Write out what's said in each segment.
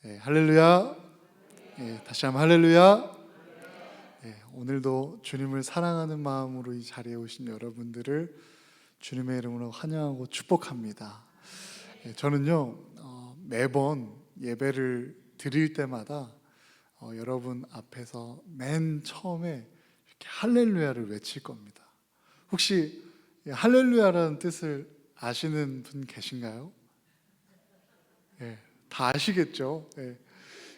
네, 할렐루야. 네, 다시 한번 할렐루야. 네, 오늘도 주님을 사랑하는 마음으로 이 자리에 오신 여러분들을 주님의 이름으로 환영하고 축복합니다. 네, 저는요 매번 예배를 드릴 때마다 여러분 앞에서 맨 처음에 이렇게 할렐루야를 외칠 겁니다. 혹시 할렐루야라는 뜻을 아시는 분 계신가요? 네, 다 아시겠죠? 네.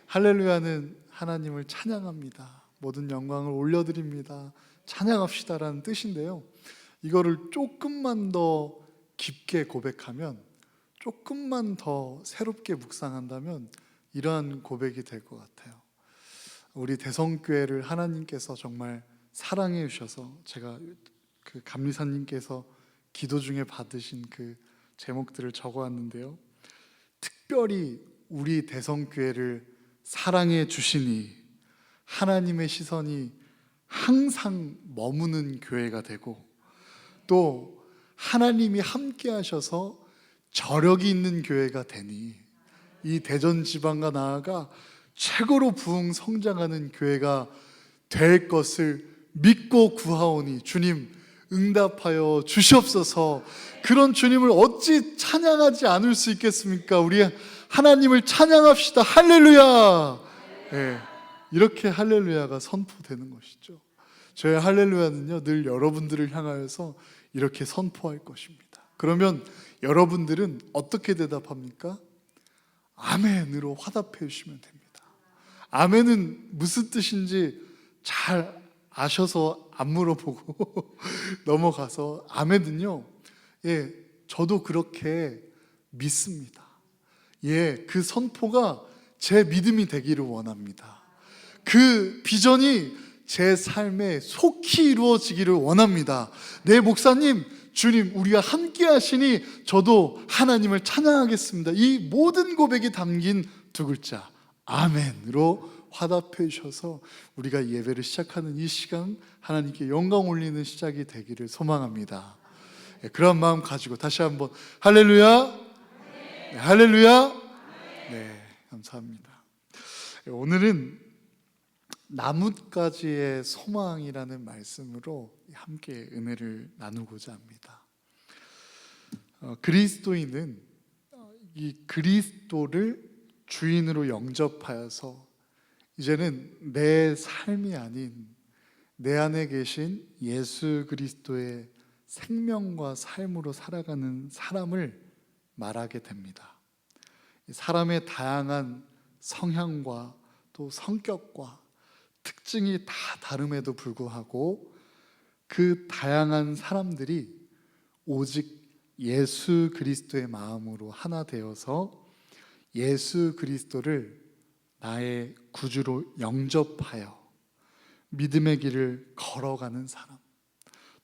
할렐루야는 하나님을 찬양합니다. 모든 영광을 올려드립니다. 찬양합시다라는 뜻인데요. 이거를 조금만 더 깊게 고백하면, 조금만 더 새롭게 묵상한다면 이러한 고백이 될 것 같아요. 우리 대성교회를 하나님께서 정말 사랑해 주셔서, 제가 그 감리사님께서 기도 중에 받으신 그 제목들을 적어왔는데요. 특별히 우리 대성교회를 사랑해 주시니 하나님의 시선이 항상 머무는 교회가 되고, 또 하나님이 함께 하셔서 저력이 있는 교회가 되니 이 대전 지방과 나아가 최고로 부흥 성장하는 교회가 될 것을 믿고 구하오니 주님 응답하여 주시옵소서. 그런 주님을 어찌 찬양하지 않을 수 있겠습니까? 우리 하나님을 찬양합시다. 할렐루야. 네, 이렇게 할렐루야가 선포되는 것이죠. 저의 할렐루야는요 늘 여러분들을 향하여서 이렇게 선포할 것입니다. 그러면 여러분들은 어떻게 대답합니까? 아멘으로 화답해 주시면 됩니다. 아멘은 무슨 뜻인지 잘 아셔서 안 물어보고 넘어가서, 아멘은요, 저도 그렇게 믿습니다. 그 선포가 제 믿음이 되기를 원합니다. 그 비전이 제 삶에 속히 이루어지기를 원합니다. 네, 목사님, 주님, 우리가 함께 하시니 저도 하나님을 찬양하겠습니다. 이 모든 고백이 담긴 두 글자 아멘으로 화답해 주셔서 우리가 예배를 시작하는 이 시간 하나님께 영광 올리는 시작이 되기를 소망합니다. 그런 마음 가지고 다시 한번 할렐루야. 네, 할렐루야. 네, 감사합니다. 오늘은 나뭇가지의 소망이라는 말씀으로 함께 은혜를 나누고자 합니다. 그리스도인은 이 그리스도를 주인으로 영접하여서 이제는 내 삶이 아닌 내 안에 계신 예수 그리스도의 생명과 삶으로 살아가는 사람을 말하게 됩니다. 사람의 다양한 성향과 또 성격과 특징이 다 다름에도 불구하고 그 다양한 사람들이 오직 예수 그리스도의 마음으로 하나 되어서 예수 그리스도를 나의 구주로 영접하여 믿음의 길을 걸어가는 사람,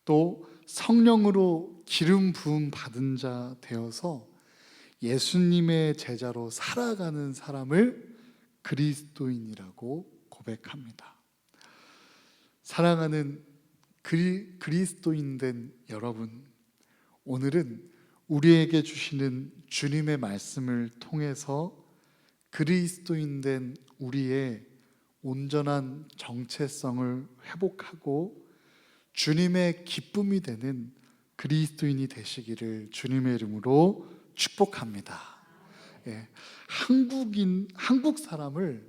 또 성령으로 기름 부음 받은 자 되어서 예수님의 제자로 살아가는 사람을 그리스도인이라고 고백합니다. 사랑하는 그리스도인 된 여러분, 오늘은 우리에게 주시는 주님의 말씀을 통해서 그리스도인 된 우리의 온전한 정체성을 회복하고 주님의 기쁨이 되는 그리스도인이 되시기를 주님의 이름으로 축복합니다. 한국 사람을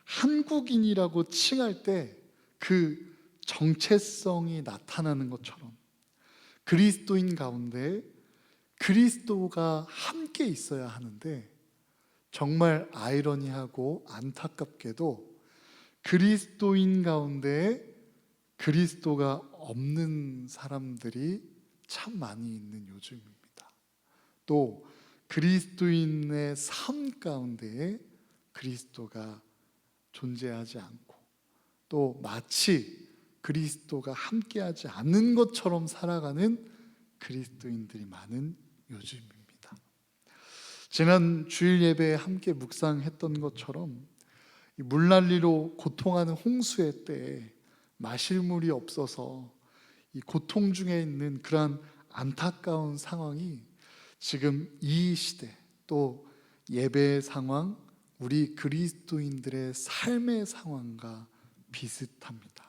한국인이라고 칭할 때 그 정체성이 나타나는 것처럼 그리스도인 가운데 그리스도가 함께 있어야 하는데, 정말 아이러니하고 안타깝게도 그리스도인 가운데 그리스도가 없는 사람들이 참 많이 있는 요즘입니다. 또 그리스도인의 삶 가운데에 그리스도가 존재하지 않고, 또 마치 그리스도가 함께하지 않는 것처럼 살아가는 그리스도인들이 많은 요즘입니다. 지난 주일 예배에 함께 묵상했던 것처럼 물난리로 고통하는 홍수의 때에 마실 물이 없어서 이 고통 중에 있는 그러한 안타까운 상황이 지금 이 시대, 또 예배의 상황, 우리 그리스도인들의 삶의 상황과 비슷합니다.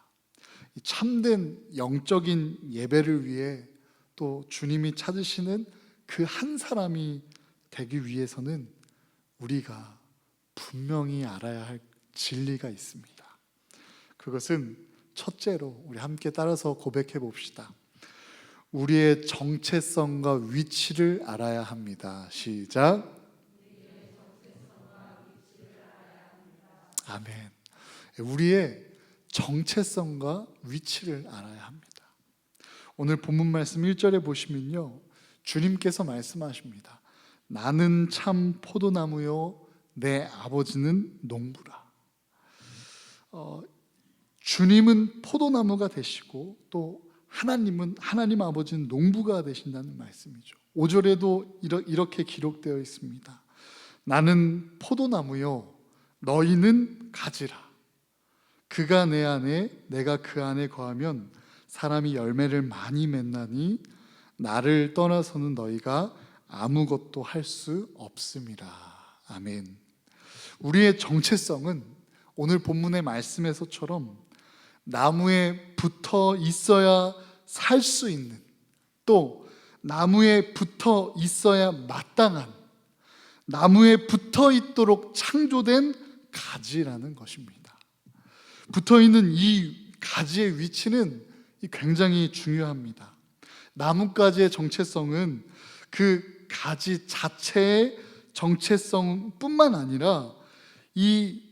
이 참된 영적인 예배를 위해 또 주님이 찾으시는 그 한 사람이 되기 위해서는 우리가 분명히 알아야 할 진리가 있습니다. 그것은 첫째로 우리 함께 따라서 고백해 봅시다. 우리의 정체성과 위치를 알아야 합니다. 시작. 아멘. 우리의 정체성과 위치를 알아야 합니다. 오늘 본문 말씀 1절에 보시면요, 주님께서 말씀하십니다. 나는 참 포도나무요 내 아버지는 농부라. 주님은 포도나무가 되시고 또 하나님 아버지는 농부가 되신다는 말씀이죠. 5절에도 이렇게 기록되어 있습니다. 나는 포도나무요 너희는 가지라. 그가 내 안에 내가 그 안에 거하면 사람이 열매를 많이 맺나니 나를 떠나서는 너희가 아무것도 할 수 없음이라. 아멘. 우리의 정체성은 오늘 본문의 말씀에서처럼 나무에 붙어 있어야 살 수 있는, 또 나무에 붙어 있어야 마땅한, 나무에 붙어 있도록 창조된 가지라는 것입니다. 붙어 있는 이 가지의 위치는 굉장히 중요합니다. 나뭇가지의 정체성은 그 가지 자체의 정체성뿐만 아니라 이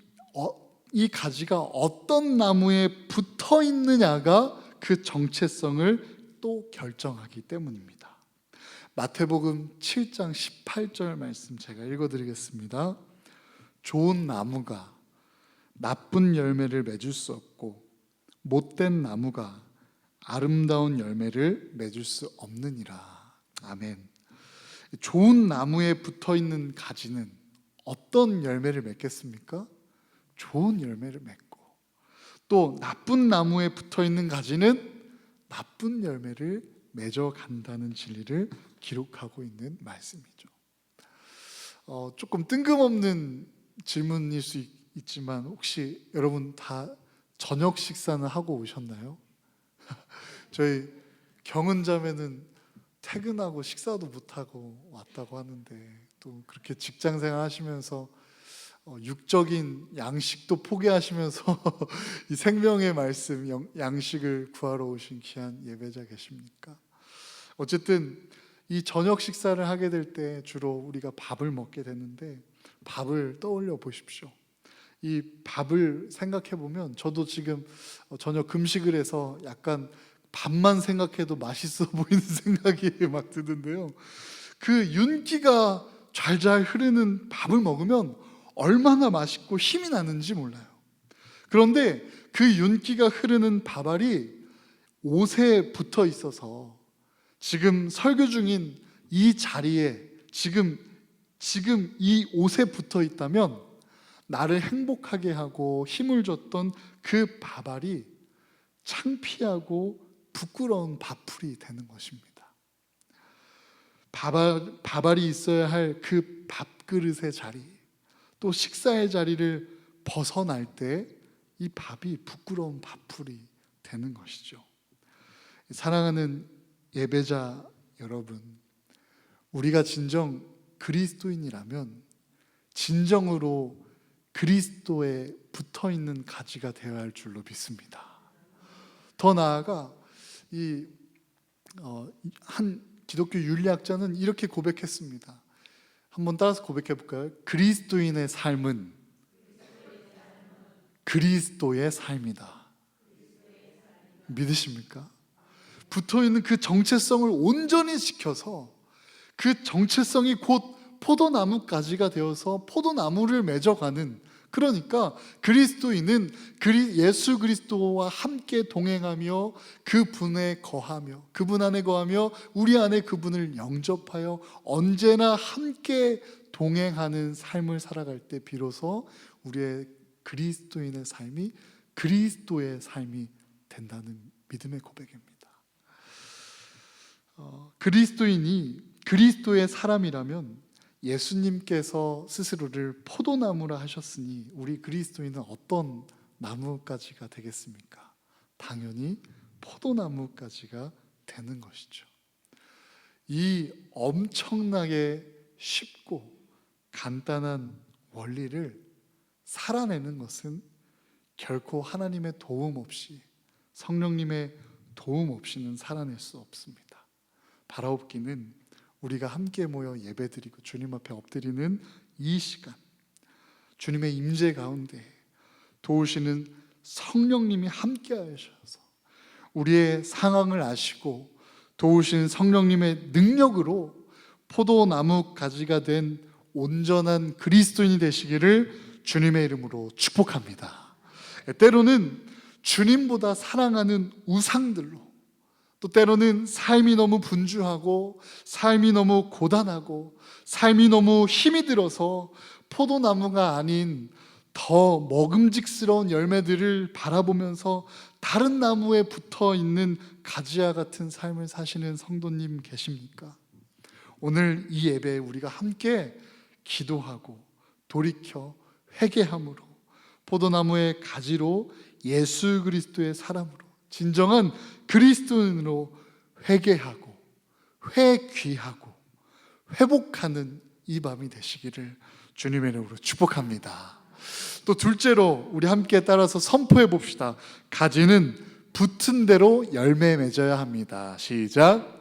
가지가 어떤 나무에 붙어 있느냐가 그 정체성을 또 결정하기 때문입니다. 마태복음 7장 18절 말씀 제가 읽어드리겠습니다. 좋은 나무가 나쁜 열매를 맺을 수 없고 못된 나무가 아름다운 열매를 맺을 수 없느니라. 아멘. 좋은 나무에 붙어 있는 가지는 어떤 열매를 맺겠습니까? 좋은 열매를 맺고, 또 나쁜 나무에 붙어 있는 가지는 나쁜 열매를 맺어 간다는 진리를 기록하고 있는 말씀이죠. 조금 뜬금없는 질문일 수 있지만 혹시 여러분 다 저녁 식사는 하고 오셨나요? 저희 경은자매는 퇴근하고 식사도 못하고 왔다고 하는데, 또 그렇게 직장생활 하시면서 육적인 양식도 포기하시면서 이 생명의 말씀 양식을 구하러 오신 귀한 예배자 계십니까? 어쨌든 이 저녁 식사를 하게 될 때 주로 우리가 밥을 먹게 되는데, 밥을 떠올려 보십시오. 이 밥을 생각해 보면 저도 지금 저녁 금식을 해서 약간 밥만 생각해도 맛있어 보이는 생각이 막 드는데요, 그 윤기가 잘잘 흐르는 밥을 먹으면 얼마나 맛있고 힘이 나는지 몰라요. 그런데 그 윤기가 흐르는 밥알이 옷에 붙어 있어서 지금 설교 중인 이 자리에 지금 이 옷에 붙어 있다면 나를 행복하게 하고 힘을 줬던 그 밥알이 창피하고 부끄러운 밥풀이 되는 것입니다. 밥알이 있어야 할 그 밥그릇의 자리, 또 식사의 자리를 벗어날 때 이 밥이 부끄러운 밥풀이 되는 것이죠. 사랑하는 예배자 여러분, 우리가 진정 그리스도인이라면 진정으로 그리스도에 붙어있는 가지가 되어야 할 줄로 믿습니다. 더 나아가 한 기독교 윤리학자는 이렇게 고백했습니다. 한번 따라서 고백해 볼까요? 그리스도인의 삶은 그리스도의 삶이다. 믿으십니까? 붙어있는 그 정체성을 온전히 지켜서 그 정체성이 곧 포도나무 가지가 되어서 포도나무를 맺어가는, 그러니까 그리스도인은 예수 그리스도와 함께 동행하며 그분에 거하며 그분 안에 거하며 우리 안에 그분을 영접하여 언제나 함께 동행하는 삶을 살아갈 때 비로소 우리의 그리스도인의 삶이 그리스도의 삶이 된다는 믿음의 고백입니다. 그리스도인이 그리스도의 사람이라면 예수님께서 스스로를 포도나무라 하셨으니 우리 그리스도인은 어떤 나무가지가 되겠습니까? 당연히 포도나무가지가 되는 것이죠. 이 엄청나게 쉽고 간단한 원리를 살아내는 것은 결코 하나님의 도움 없이, 성령님의 도움 없이는 살아낼 수 없습니다. 바라옵기는 우리가 함께 모여 예배드리고 주님 앞에 엎드리는 이 시간, 주님의 임재 가운데 도우시는 성령님이 함께 하셔서 우리의 상황을 아시고 도우시는 성령님의 능력으로 포도나무 가지가 된 온전한 그리스도인이 되시기를 주님의 이름으로 축복합니다. 때로는 주님보다 사랑하는 우상들로, 또 때로는 삶이 너무 분주하고 삶이 너무 고단하고 삶이 너무 힘이 들어서 포도나무가 아닌 더 먹음직스러운 열매들을 바라보면서 다른 나무에 붙어 있는 가지와 같은 삶을 사시는 성도님 계십니까? 오늘 이 예배에 우리가 함께 기도하고 돌이켜 회개함으로 포도나무의 가지로 예수 그리스도의 사람으로 진정한 그리스도인으로 회개하고 회귀하고 회복하는 이 밤이 되시기를 주님의 이름으로 축복합니다. 또 둘째로 우리 함께 따라서 선포해 봅시다. 가지는 붙은 대로 열매 맺어야 합니다. 시작.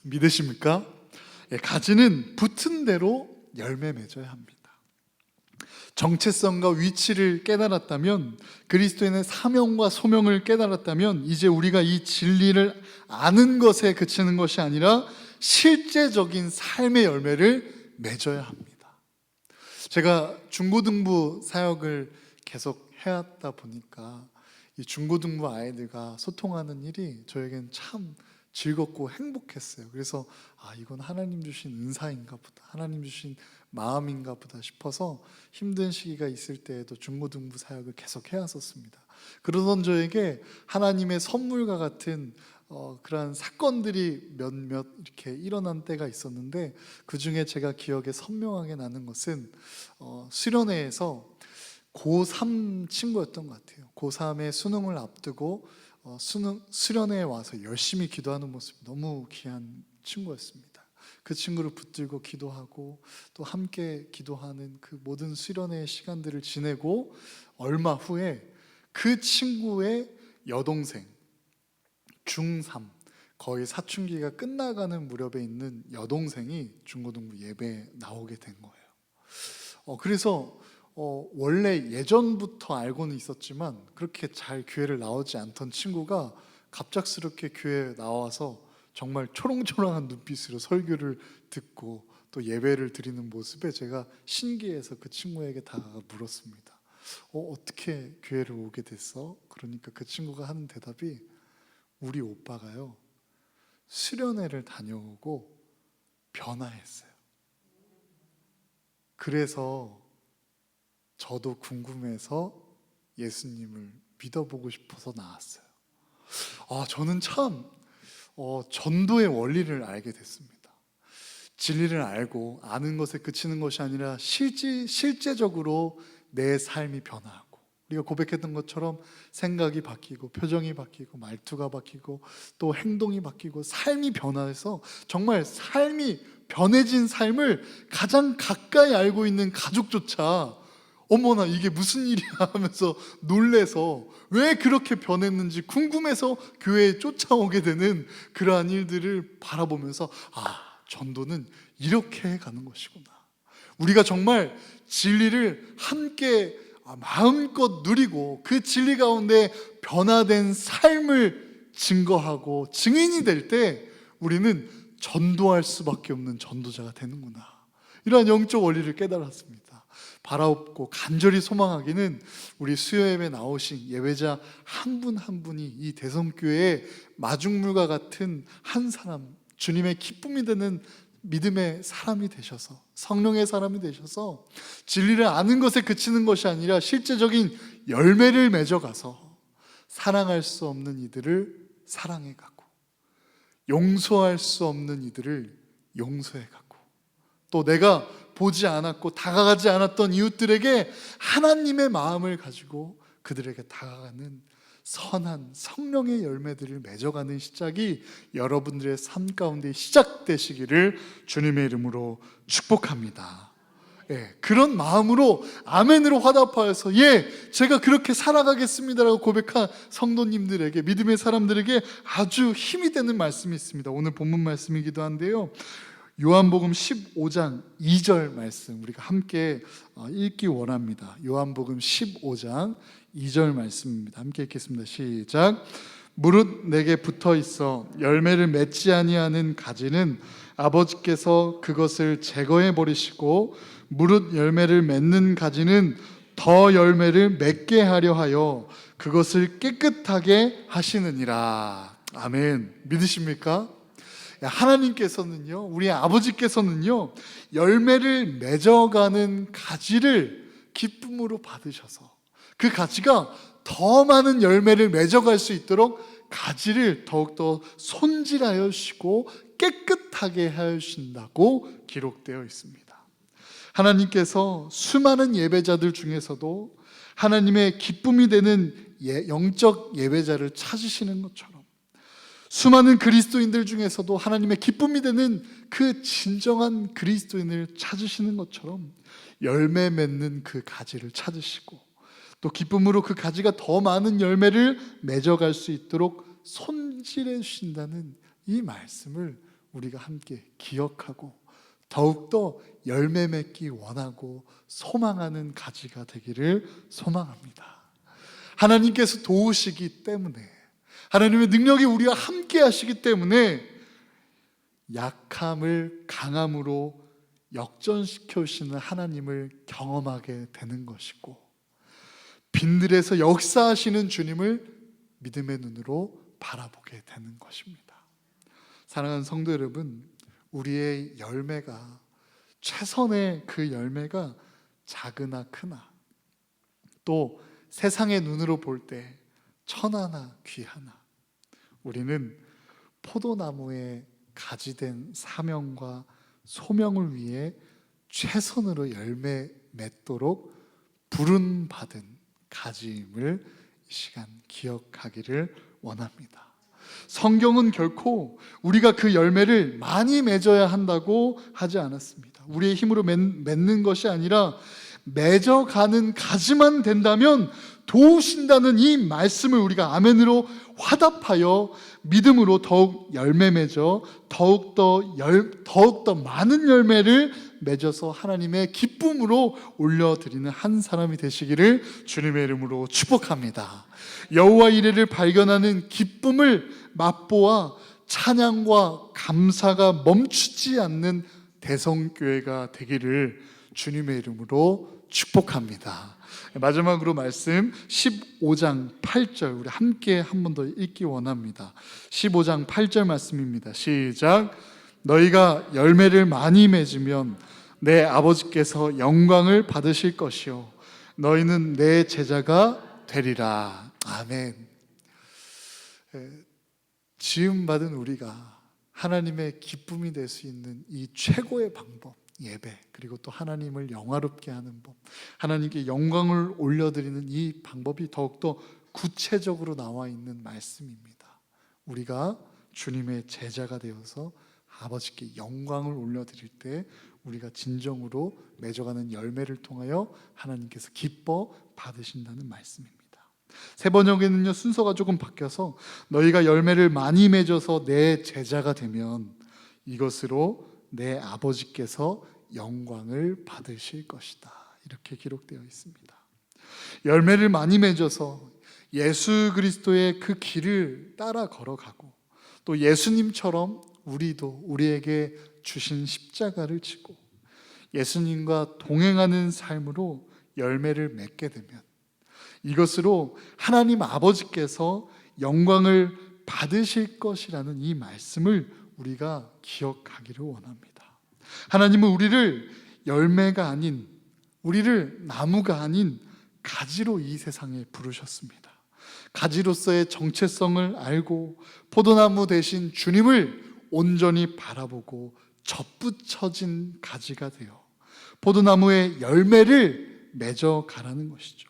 믿으십니까? 가지는 붙은 대로 열매 맺어야 합니다. 정체성과 위치를 깨달았다면, 그리스도인의 사명과 소명을 깨달았다면 이제 우리가 이 진리를 아는 것에 그치는 것이 아니라 실제적인 삶의 열매를 맺어야 합니다. 제가 중고등부 사역을 계속 해왔다 보니까 이 중고등부 아이들과 소통하는 일이 저에겐 참 즐겁고 행복했어요. 그래서 이건 하나님 주신 은사인가 보다, 하나님 주신 마음인가 보다 싶어서 힘든 시기가 있을 때에도 중고등부 사역을 계속 해왔었습니다. 그러던 저에게 하나님의 선물과 같은 그러한 사건들이 몇몇 이렇게 일어난 때가 있었는데, 그 중에 제가 기억에 선명하게 나는 것은 수련회에서 고3 친구였던 것 같아요. 고3의 수능을 앞두고 수련회에 와서 열심히 기도하는 모습이 너무 귀한 친구였습니다. 그 친구를 붙들고 기도하고 또 함께 기도하는 그 모든 수련회의 시간들을 지내고 얼마 후에 그 친구의 여동생, 중3, 거의 사춘기가 끝나가는 무렵에 있는 여동생이 중고등부 예배에 나오게 된 거예요. 그래서 원래 예전부터 알고는 있었지만 그렇게 잘 교회를 나오지 않던 친구가 갑작스럽게 교회에 나와서 정말 초롱초롱한 눈빛으로 설교를 듣고 또 예배를 드리는 모습에 제가 신기해서 그 친구에게 다가가 물었습니다. 어떻게 교회를 오게 됐어? 그러니까 그 친구가 하는 대답이, 우리 오빠가요 수련회를 다녀오고 변화했어요. 그래서 저도 궁금해서 예수님을 믿어보고 싶어서 나왔어요. 저는 참 전도의 원리를 알게 됐습니다. 진리를 알고 아는 것에 그치는 것이 아니라 실제적으로 내 삶이 변화하고, 우리가 고백했던 것처럼 생각이 바뀌고 표정이 바뀌고 말투가 바뀌고 또 행동이 바뀌고 삶이 변화해서 정말 삶이 변해진 삶을 가장 가까이 알고 있는 가족조차 어머나 이게 무슨 일이야 하면서 놀래서 왜 그렇게 변했는지 궁금해서 교회에 쫓아오게 되는 그러한 일들을 바라보면서 전도는 이렇게 해가는 것이구나. 우리가 정말 진리를 함께 마음껏 누리고 그 진리 가운데 변화된 삶을 증거하고 증인이 될 때 우리는 전도할 수밖에 없는 전도자가 되는구나. 이러한 영적 원리를 깨달았습니다. 바라옵고 간절히 소망하기는 우리 수요예배 나오신 예배자 한 분 한 분이 이 대성교회의 마중물과 같은 한 사람, 주님의 기쁨이 되는 믿음의 사람이 되셔서, 성령의 사람이 되셔서 진리를 아는 것에 그치는 것이 아니라 실제적인 열매를 맺어가서 사랑할 수 없는 이들을 사랑해가고 용서할 수 없는 이들을 용서해가고, 또 내가 보지 않았고 다가가지 않았던 이웃들에게 하나님의 마음을 가지고 그들에게 다가가는 선한 성령의 열매들을 맺어가는 시작이 여러분들의 삶 가운데 시작되시기를 주님의 이름으로 축복합니다. 그런 마음으로 아멘으로 화답하여서 제가 그렇게 살아가겠습니다라고 고백한 성도님들에게, 믿음의 사람들에게 아주 힘이 되는 말씀이 있습니다. 오늘 본문 말씀이기도 한데요, 요한복음 15장 2절 말씀 우리가 함께 읽기 원합니다. 요한복음 15장 2절 말씀입니다. 함께 읽겠습니다. 시작. 무릇 내게 붙어 있어 열매를 맺지 아니하는 가지는 아버지께서 그것을 제거해 버리시고, 무릇 열매를 맺는 가지는 더 열매를 맺게 하려 하여 그것을 깨끗하게 하시느니라. 아멘. 믿으십니까? 하나님께서는요, 우리 아버지께서는요, 열매를 맺어가는 가지를 기쁨으로 받으셔서 그 가지가 더 많은 열매를 맺어갈 수 있도록 가지를 더욱더 손질하여 주시고 깨끗하게 하신다고 기록되어 있습니다. 하나님께서 수많은 예배자들 중에서도 하나님의 기쁨이 되는 영적 예배자를 찾으시는 것처럼, 수많은 그리스도인들 중에서도 하나님의 기쁨이 되는 그 진정한 그리스도인을 찾으시는 것처럼 열매 맺는 그 가지를 찾으시고, 또 기쁨으로 그 가지가 더 많은 열매를 맺어갈 수 있도록 손질해 주신다는 이 말씀을 우리가 함께 기억하고 더욱더 열매 맺기 원하고 소망하는 가지가 되기를 소망합니다. 하나님께서 도우시기 때문에, 하나님의 능력이 우리와 함께 하시기 때문에 약함을 강함으로 역전시켜 주시는 하나님을 경험하게 되는 것이고, 빈들에서 역사하시는 주님을 믿음의 눈으로 바라보게 되는 것입니다. 사랑하는 성도 여러분, 우리의 열매가, 최선의 그 열매가 작으나 크나, 또 세상의 눈으로 볼 때 천하나 귀하나, 우리는 포도나무의 가지된 사명과 소명을 위해 최선으로 열매 맺도록 부름받은 가지임을 이 시간 기억하기를 원합니다. 성경은 결코 우리가 그 열매를 많이 맺어야 한다고 하지 않았습니다. 우리의 힘으로 맺는 것이 아니라 맺어가는 가지만 된다면 도우신다는 이 말씀을 우리가 아멘으로 화답하여 믿음으로 더욱 열매 맺어 더욱더 많은 열매를 맺어서 하나님의 기쁨으로 올려드리는 한 사람이 되시기를 주님의 이름으로 축복합니다. 여호와 이레를 발견하는 기쁨을 맛보아 찬양과 감사가 멈추지 않는 대성교회가 되기를 주님의 이름으로 축복합니다. 마지막으로 말씀 15장 8절 우리 함께 한 번 더 읽기 원합니다. 15장 8절 말씀입니다. 시작. 너희가 열매를 많이 맺으면 내 아버지께서 영광을 받으실 것이요 너희는 내 제자가 되리라. 아멘. 지음받은 우리가 하나님의 기쁨이 될 수 있는 이 최고의 방법, 예배, 그리고 또 하나님을 영화롭게 하는 법, 하나님께 영광을 올려드리는 이 방법이 더욱더 구체적으로 나와 있는 말씀입니다. 우리가 주님의 제자가 되어서 아버지께 영광을 올려드릴 때 우리가 진정으로 맺어가는 열매를 통하여 하나님께서 기뻐 받으신다는 말씀입니다. 세 번역에는요, 순서가 조금 바뀌어서 너희가 열매를 많이 맺어서 내 제자가 되면 이것으로 내 아버지께서 영광을 받으실 것이다. 이렇게 기록되어 있습니다. 열매를 많이 맺어서 예수 그리스도의 그 길을 따라 걸어가고, 또 예수님처럼 우리도 우리에게 주신 십자가를 지고 예수님과 동행하는 삶으로 열매를 맺게 되면 이것으로 하나님 아버지께서 영광을 받으실 것이라는 이 말씀을 우리가 기억하기를 원합니다. 하나님은 우리를 열매가 아닌, 우리를 나무가 아닌 가지로 이 세상에 부르셨습니다. 가지로서의 정체성을 알고 포도나무 대신 주님을 온전히 바라보고 접붙여진 가지가 되어 포도나무의 열매를 맺어 가라는 것이죠.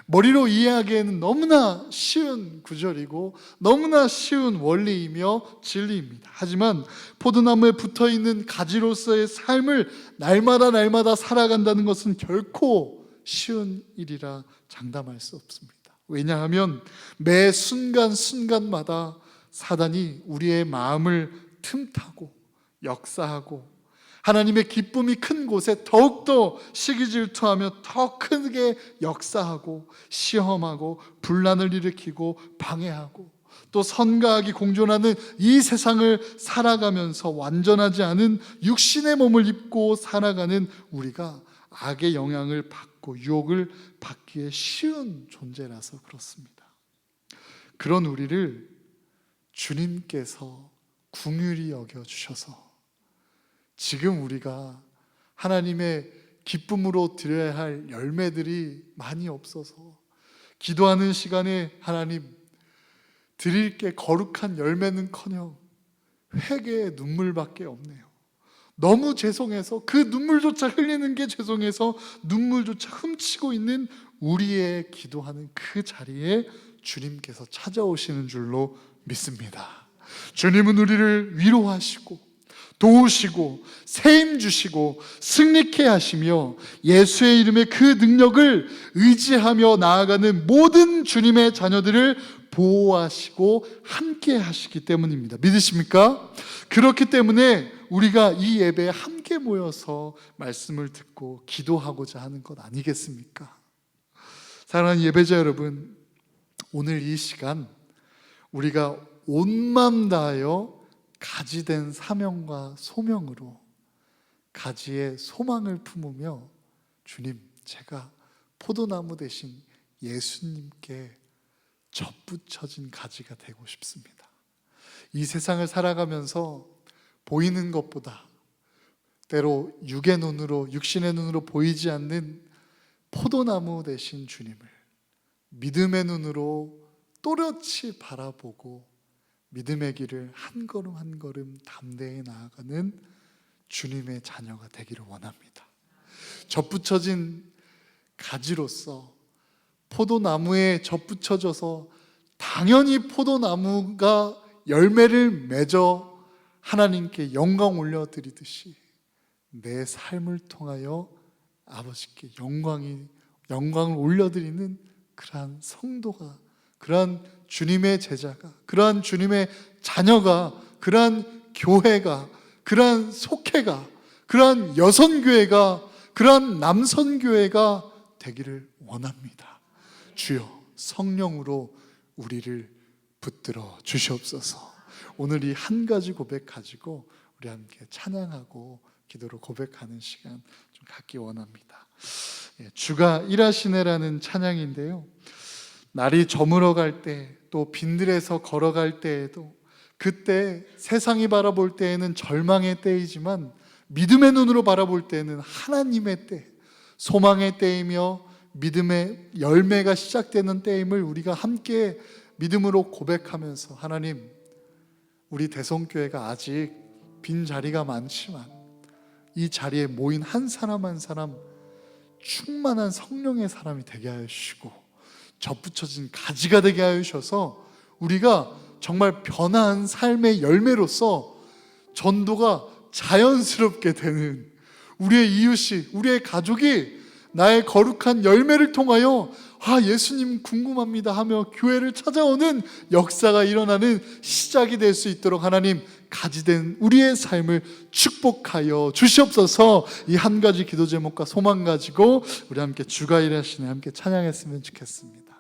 머리로 이해하기에는 너무나 쉬운 구절이고 너무나 쉬운 원리이며 진리입니다. 하지만 포도나무에 붙어있는 가지로서의 삶을 날마다 살아간다는 것은 결코 쉬운 일이라 장담할 수 없습니다. 왜냐하면 매 순간마다 사단이 우리의 마음을 틈타고 역사하고 하나님의 기쁨이 큰 곳에 더욱더 시기질투하며 더 크게 역사하고 시험하고 분란을 일으키고 방해하고 또 선과 악이 공존하는 이 세상을 살아가면서 완전하지 않은 육신의 몸을 입고 살아가는 우리가 악의 영향을 받고 유혹을 받기에 쉬운 존재라서 그렇습니다. 그런 우리를 주님께서 긍휼히 여겨주셔서 지금 우리가 하나님의 기쁨으로 드려야 할 열매들이 많이 없어서 기도하는 시간에 하나님 드릴 게 거룩한 열매는커녕 회개의 눈물밖에 없네요. 너무 죄송해서 그 눈물조차 흘리는 게 죄송해서 눈물조차 훔치고 있는 우리의 기도하는 그 자리에 주님께서 찾아오시는 줄로 믿습니다. 주님은 우리를 위로하시고 도우시고 세임 주시고 승리케 하시며 예수의 이름의 그 능력을 의지하며 나아가는 모든 주님의 자녀들을 보호하시고 함께 하시기 때문입니다. 믿으십니까? 그렇기 때문에 우리가 이 예배에 함께 모여서 말씀을 듣고 기도하고자 하는 것 아니겠습니까? 사랑하는 예배자 여러분, 오늘 이 시간 우리가 온 마음 다하여 가지된 사명과 소명으로 가지의 소망을 품으며 주님, 제가 포도나무 대신 예수님께 접붙여진 가지가 되고 싶습니다. 이 세상을 살아가면서 보이는 것보다 때로 육의 눈으로, 육신의 눈으로 보이지 않는 포도나무 되신 주님을 믿음의 눈으로 또렷이 바라보고 믿음의 길을 한 걸음 한 걸음 담대히 나아가는 주님의 자녀가 되기를 원합니다. 접붙여진 가지로서 포도나무에 접붙여져서 당연히 포도나무가 열매를 맺어 하나님께 영광 올려드리듯이 내 삶을 통하여 아버지께 영광을 올려드리는 그러한 성도가, 그러한 주님의 제자가, 그러한 주님의 자녀가, 그러한 교회가, 그러한 속회가, 그러한 여선교회가, 그러한 남선교회가 되기를 원합니다. 주여, 성령으로 우리를 붙들어 주시옵소서. 오늘 이 한 가지 고백 가지고 우리 함께 찬양하고 기도로 고백하는 시간 좀 갖기 원합니다. 주가 일하시네라는 찬양인데요, 날이 저물어 갈 때, 또 빈들에서 걸어갈 때에도, 그때 세상이 바라볼 때에는 절망의 때이지만 믿음의 눈으로 바라볼 때에는 하나님의 때, 소망의 때이며 믿음의 열매가 시작되는 때임을 우리가 함께 믿음으로 고백하면서, 하나님, 우리 대성교회가 아직 빈 자리가 많지만 이 자리에 모인 한 사람 한 사람 충만한 성령의 사람이 되게 하여 주시고 접붙여진 가지가 되게 하여 주셔서 우리가 정말 변화한 삶의 열매로서 전도가 자연스럽게 되는, 우리의 이웃이, 우리의 가족이 나의 거룩한 열매를 통하여 예수님 궁금합니다 하며 교회를 찾아오는 역사가 일어나는 시작이 될 수 있도록 하나님, 가지된 우리의 삶을 축복하여 주시옵소서. 이 한 가지 기도 제목과 소망 가지고 우리 함께 주가 일하시네 함께 찬양했으면 좋겠습니다.